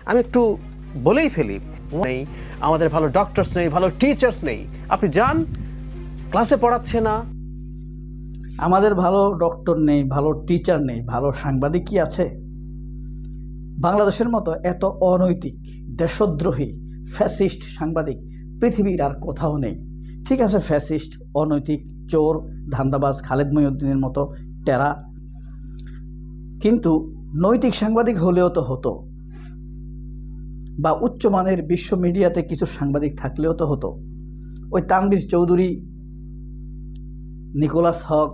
আমি একটু বলেই ফেলি, নেই আমাদের ভালো ডক্টরস নেই, ভালো টিচার্স নেই। আপনি যান, ক্লাসে পড়াচ্ছে না। আমাদের ভালো ডক্টর নেই, ভালো টিচার নেই, ভালো সাংবাদিক কি আছে? বাংলাদেশের মতো এত অনৈতিক, দেশদ্রোহী, ফ্যাসিস্ট সাংবাদিক পৃথিবীর আর কোথাও নেই। ঠিক আছে, ফ্যাসিস্ট, অনৈতিক, চোর, ধান্দাবাজ খালেদ মহিউদ্দিনের মতো টেরা, কিন্তু নৈতিক সাংবাদিক হলেও তো হতো, বা উচ্চমানের বিশ্ব মিডিয়াতে কিছু সাংবাদিক থাকলেও তো হতো। ওই তানভীর চৌধুরী, নিকোলাস হক,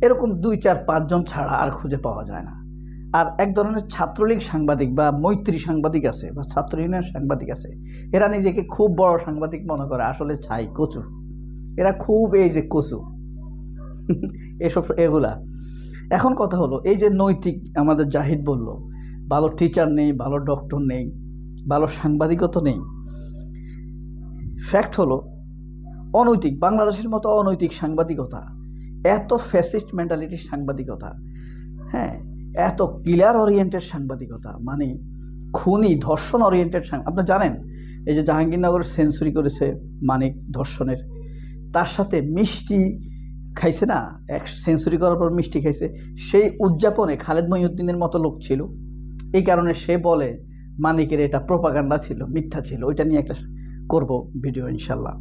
এরকম 2-4-5 জন ছাড়া আর খুঁজে পাওয়া যায় না। আর এক ধরনের ছাত্রলীগ সাংবাদিক বা মৈত্রী সাংবাদিক আছে, বা ছাত্র ইউনিয়ন সাংবাদিক আছে, এরা নিজেকে খুব বড় সাংবাদিক মনে করে, আসলে ছাই কচু। এরা খুব এই যে কচু এসব এগুলা। এখন কথা হলো, এই যে নৈতিক, আমাদের জাহিদ বলল ভালো টিচার নেই, ভালো ডক্টর নেই, ভালো সাংবাদিকও তো নেই। ফ্যাক্ট হলো অনৈতিক, বাংলাদেশের মতো অনৈতিক সাংবাদিকতা, এত ফ্যাসিস্ট মেন্টালিটির সাংবাদিকতা, হ্যাঁ, এত কিলার ওরিয়েন্টেড সাংবাদিকতা, মানে খুনি ধর্ষণ ওরিয়েন্টেড। আপনি জানেন এই যে জাহাঙ্গীরনগরের সেঞ্চুরি করেছে মানিক ধর্ষণের, তার সাথে মিষ্টি খাইছে না, এক সেঞ্চুরি করার পর মিষ্টি খাইছে, সেই উদযাপনে খালেদ মহিউদ্দিনের মতো লোক ছিল। এই কারণে সে বলে মানিকের এটা প্রোপাগান্ডা ছিল, মিথ্যা ছিল। ওইটা নিয়ে একটা করব ভিডিও ইনশাল্লাহ।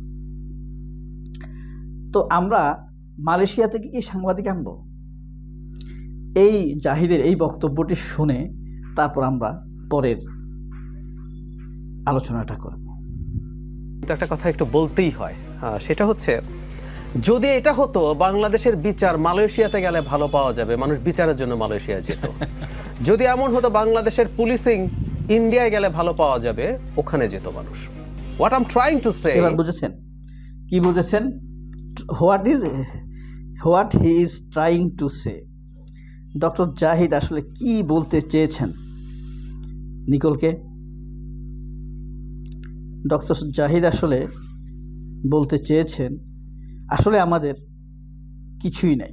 তো আমরা মালয়েশিয়া থেকে কি সাংবাদিক আনবো? এই জাহিদের এই বক্তব্যটি শুনে তারপর আমরা পরের আলোচনাটা করব। কিন্তু একটা কথা একটু বলতেই হয়, সেটা হচ্ছে, যদি এটা হতো বাংলাদেশের বিচার মালয়েশিয়াতে গেলে ভালো পাওয়া যাবে, মানুষ বিচারের জন্য মালয়েশিয়া যেত। যদি এমন হতো বাংলাদেশের পুলিশিং ইন্ডিয়ায় গেলে ভালো পাওয়া যাবে, ওখানে যেত মানুষ। What I am trying to say, এবার বুঝেছেন কি বুঝেছেন? What he is trying to say. Doctor Zahid আসলে কি বলতে চেয়েছেন নিকোলকে? ডক্টর জাহিদ আসলে বলতে চেয়েছেন, আসলে আমাদের কিছুই নাই,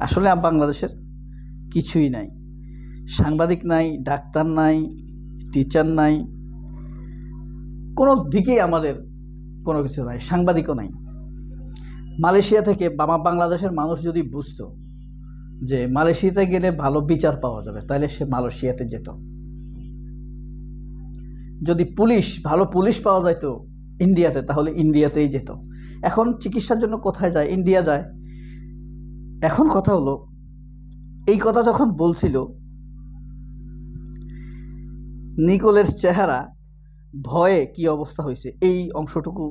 আসলে বাংলাদেশের কিছুই নাই, সাংবাদিক নাই, ডাক্তার নাই, টিচার নাই, কোনো দিকেই আমাদের কোনো কিছু নাই, সাংবাদিকও নাই। মালয়েশিয়া থেকে বাংলাদেশের মানুষ যদি বুঝতো যে মালয়েশিয়াতে গেলে ভালো বিচার পাওয়া যাবে, তাহলে সে মালয়েশিয়াতে যেত। যদি ভালো পুলিশ পাওয়া যেত ইন্ডিয়াতে, তাহলে ইন্ডিয়াতেই যেত। এখন চিকিৎসার জন্য কোথায় যায়? ইন্ডিয়া যায়। এখন কথা হলো, এই কথা যখন বলছিল, নিকোলের চেহারা ভয়ে কি অবস্থা হয়েছে, এই অংশটুকু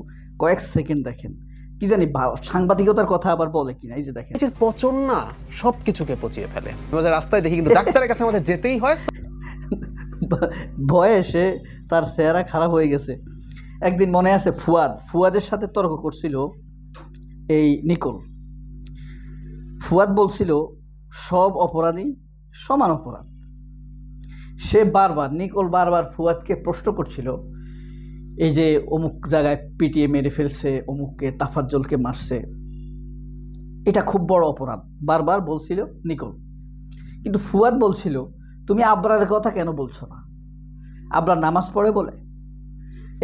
কয়েক সেকেন্ড দেখেন। কি জানি সাংবাদিকতার কথা আবার বলে কিনা, এই যে দেখেন, পচন না সবকিছুকে পচিয়ে ফেলে। আমাদের রাস্তায় দেখি, কিন্তু ডাক্তারের কাছে আমাদের যেতেই হয়। ভয়ে সে তার চেহারা খারাপ হয়ে গেছে। একদিন মনে আছে ফুয়াদের সাথে তর্ক করছিল এই নিকোল। ফুয়াদ বলছিল সব অপরাধী সমান অপরাধ। নিকোল বারবার ফুয়াদকে প্রশ্ন করছিল, এই যে অমুক জায়গায় পিটিয়ে মেরে ফেলছে, অমুককে তাফাজ্জলকে মারছে, এটা খুব বড় অপরাধ, বারবার বলছিল নিকোল। কিন্তু ফুয়াদ বলছিল, তুমি আবরারের কথা কেন বলছো না? আবরার নামাজ পড়ে বলে।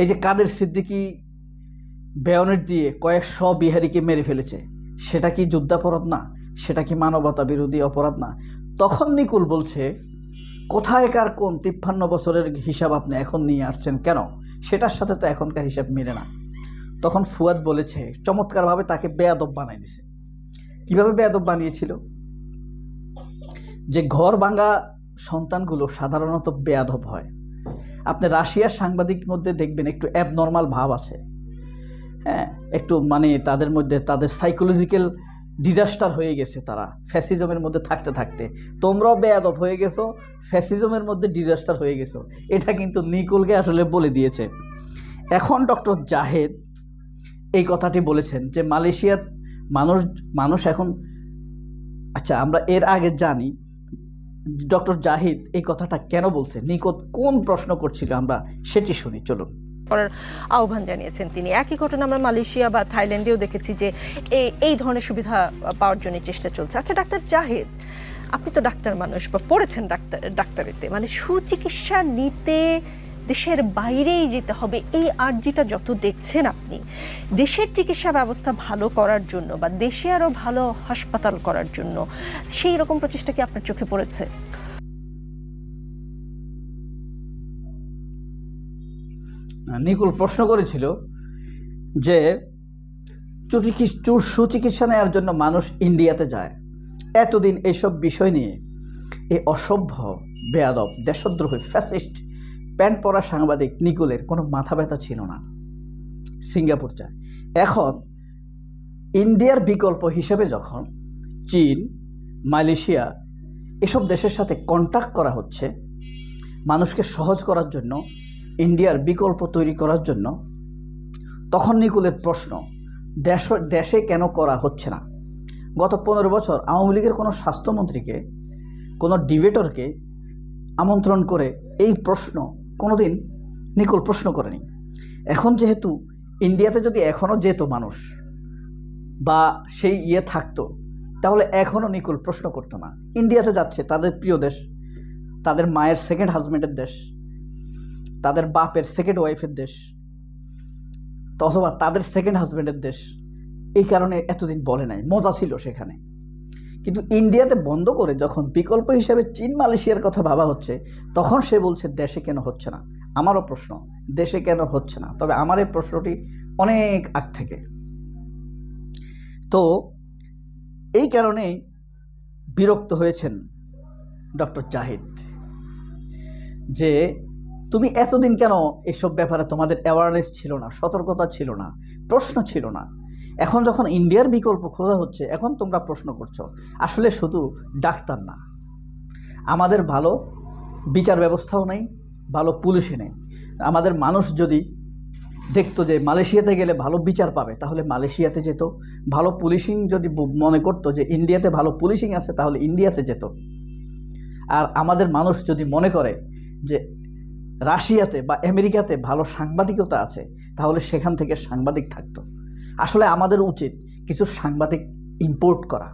এই যে কাদের সিদ্দিকী বেয়নেট দিয়ে কয়েকশো বিহারিকে মেরে ফেলেছে, সেটা কি যুদ্ধাপরাধ না? সেটা কি মানবতা বিরোধী অপরাধ না? তখন নিকোল বলছে, কোথায়কার কোন 53 বছরের হিসাব আপনি এখন নিয়ে আসছেন কেন? সেটার সাথে তো এখনকার হিসাব মিলে না। তখন ফুয়াদ বলেছে, চমৎকারভাবে তাকে বেয়াদব বানাই দিছে। কিভাবে বেয়াদব বানিয়েছিল? যে ঘর ভাঙা সন্তানগুলো সাধারণত বেয়াদব হয়। আপনি রাশিয়ার সাংবাদিক মধ্যে দেখবেন একটু অ্যাবনর্মাল ভাব আছে, হ্যাঁ, একটু মানে তাদের মধ্যে তাদের সাইকোলজিক্যাল ডিজাস্টার হয়ে গেছে। তারা ফ্যাসিজমের মধ্যে থাকতে থাকতে, তোমরাও বেয়াদব হয়ে গেছো, ফ্যাসিজমের মধ্যে ডিজাস্টার হয়ে গেছো। এটা কিন্তু নিকোলকে আসলে বলে দিয়েছে। এখন ডক্টর জাহিদ এই কথাটি বলেছেন যে মালয়েশিয়ার মানুষ এখন, আচ্ছা আমরা এর আগে জানি ডক্টর জাহিদ এই কথাটা কেন বলছে, নিকোল কোন প্রশ্ন করছিল, আমরা সেটি শুনি, চলুন। করার আহ্বান জানিয়েছেন তিনি। একই ঘটনা আমরা মালয়েশিয়া বা থাইল্যান্ডেও দেখেছি যে এই ধরনের সুবিধা পাওয়ার জন্য চেষ্টা চলছে। আচ্ছা ডাক্তার জাহিদ, আপনি তো ডাক্তার মানুষ বা পড়েছেন ডাক্তারিতে, মানে সুচিকিৎসা নিতে দেশের বাইরেই যেতে হবে, এই আর্জিটা যত দেখছেন আপনি, দেশের চিকিৎসা ব্যবস্থা ভালো করার জন্য বা দেশে আরো ভালো হাসপাতাল করার জন্য সেই রকম প্রচেষ্টা কি আপনার চোখে পড়েছে? নিকুল প্রশ্ন করেছিল যে সুচিকিৎসা নেওয়ার জন্য মানুষ ইন্ডিয়াতে যায়। এতদিন এইসব বিষয় নিয়ে এই অসভ্য, বেয়াদব, দেশদ্রোহী, ফ্যাসিস্ট, প্যান্ট পরা সাংবাদিক নিকুলের কোনো মাথা ব্যথা ছিল না। সিঙ্গাপুর যায়। এখন ইন্ডিয়ার বিকল্প হিসেবে যখন চীন, মালয়েশিয়া এসব দেশের সাথে কন্ট্যাক্ট করা হচ্ছে মানুষকে সহজ করার জন্য, ইন্ডিয়ার বিকল্প তৈরি করার জন্য, তখন নিকুলের প্রশ্ন, দেশে কেন করা হচ্ছে না? গত 15 বছর আওয়ামী লীগের কোনো স্বাস্থ্যমন্ত্রীকে, কোনো ডিবেটরকে আমন্ত্রণ করে এই প্রশ্ন কোনোদিন নিকুল প্রশ্ন করেনি। এখন যেহেতু ইন্ডিয়াতে যদি এখনও যেত মানুষ বা সেই থাকতো, তাহলে এখনও নিকুল প্রশ্ন করতো না। ইন্ডিয়াতে যাচ্ছে, তাদের প্রিয় দেশ, তাদের মায়ের সেকেন্ড হাজব্যান্ডের দেশ, তাদের বাপের সেকেন্ড ওয়াইফের দেশ, অথবা তাদের সেকেন্ড হাজব্যান্ডের দেশ। এই কারণে এতদিন বলে নাই, মজা ছিল সেখানে। কিন্তু ইন্ডিয়াতে বন্ধ করে যখন বিকল্প হিসাবে চীন, মালয়েশিয়ার কথা ভাবা হচ্ছে, তখন সে বলছে দেশে কেন হচ্ছে না। আমারও প্রশ্ন, দেশে কেন হচ্ছে না? তবে আমার এই প্রশ্নটি অনেক আগ থেকে। তো এই কারণেই বিরক্ত হয়েছেন ডক্টর জাহিদ যে তুমি এতদিন কেন এসব ব্যাপারে তোমাদের অ্যাওয়ারনেস ছিল না, সতর্কতা ছিল না, প্রশ্ন ছিল না। এখন যখন ইন্ডিয়ার বিকল্প খোঁজা হচ্ছে, এখন তোমরা প্রশ্ন করছো। আসলে শুধু ডাক্তার না, আমাদের ভালো বিচার ব্যবস্থাও নেই, ভালো পুলিশই নেই। আমাদের মানুষ যদি দেখতো যে মালয়েশিয়াতে গেলে ভালো বিচার পাবে, তাহলে মালয়েশিয়াতে যেত। ভালো পুলিশিং যদি মনে করতো যে ইন্ডিয়াতে ভালো পুলিশিং আছে, তাহলে ইন্ডিয়াতে যেত। আর আমাদের মানুষ যদি মনে করে যে রাশিয়াতে বা আমেরিকাতে ভালো সাংবাদিকতা আছে, তাহলে সেখান থেকে সাংবাদিক থাকতো। আসলে আমাদের উচিত কিছু সাংবাদিক ইম্পোর্ট করা।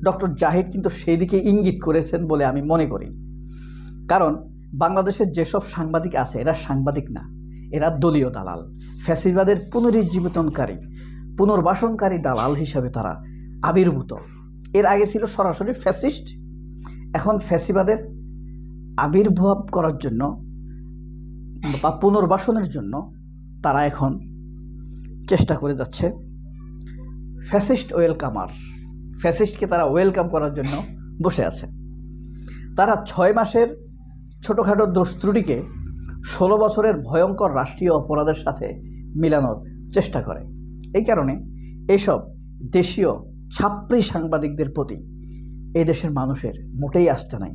ডক্টর জাহিদ কিন্তু সেই দিকে ইঙ্গিত করেছেন বলে আমি মনে করি। কারণ বাংলাদেশের যেসব সাংবাদিক আছে, এরা সাংবাদিক না, এরা দলীয় দালাল, ফ্যাসিবাদের পুনরুজ্জীবিতনকারী, পুনর্বাসনকারী দালাল হিসাবে তারা আবির্ভূত। এর আগে ছিল সরাসরি ফ্যাসিস্ট, এখন ফ্যাসিবাদের আবির্ভাব করার জন্য বা পুনর্বাসনের জন্য তারা এখন চেষ্টা করে যাচ্ছে। ফ্যাসিস্ট ওয়েলকামার, ফ্যাসিস্টকে তারা ওয়েলকাম করার জন্য বসে আছে। তারা 6 মাসের ছোটোখাটো দোষ ত্রুটিকে 16 বছরের ভয়ঙ্কর রাষ্ট্রীয় অপরাধের সাথে মিলানোর চেষ্টা করে। এই কারণে এইসব দেশীয় ছাত্রী সাংবাদিকদের প্রতি এই দেশের মানুষের মোটেই আস্থা নাই।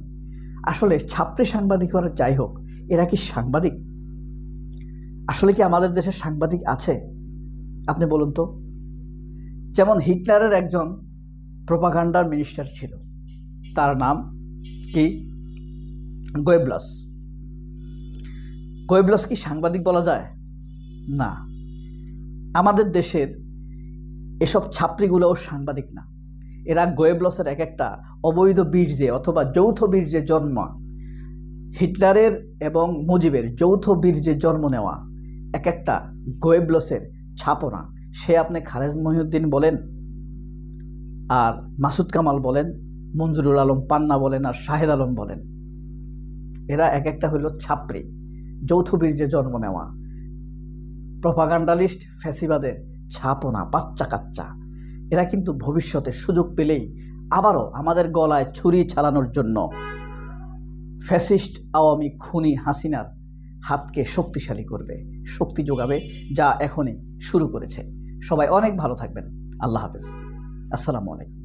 আসলে ছাত্রী সাংবাদিকরা যাই হোক, এরা কি সাংবাদিক? আসলে কি আমাদের দেশে সাংবাদিক আছে? আপনি বলুন তো। যেমন হিটলারের একজন প্রোপাগান্ডার মিনিস্টার ছিল, তার নাম কি? গোয়েবলস। গোয়েবলস কি সাংবাদিক বলা যায়? না। আমাদের দেশের এসব ছাত্রীগুলোও সাংবাদিক না। এরা গোয়েবলসের এক একটা অবৈধ বীর্যে অথবা যৌথ বীর্যে জন্ম, হিটলারের এবং মুজিবের যৌথ বীর্যে জন্ম নেওয়া এক একটা গোয়েবলসের ছাপনা। সে আপনি খালেদ মহিউদ্দিন বলেন, আর মাসুদ কামাল বলেন, মঞ্জুরুল আলম পান্না বলেন, আর শাহেদ আলম বলেন, এরা এক একটা হইল ছাত্রী, যৌথ বীর্যে জন্ম নেওয়া প্রোপাগান্ডালিস্ট, ফ্যাসিবাদের ছাপনা, বাচ্চা কাচ্চা। এরা কিন্তু ভবিষ্যতে সুযোগ পেলেই আবারও আমাদের গলায় ছুরি চালানোর জন্য ফ্যাসিস্ট আওয়ামী খুনি হাসিনার হাতকে শক্তিশালী করবে, শক্তি যোগাবে, যা এখনই শুরু করেছে। সবাই অনেক ভালো থাকবেন। আল্লাহ হাফেজ। আসসালামু আলাইকুম।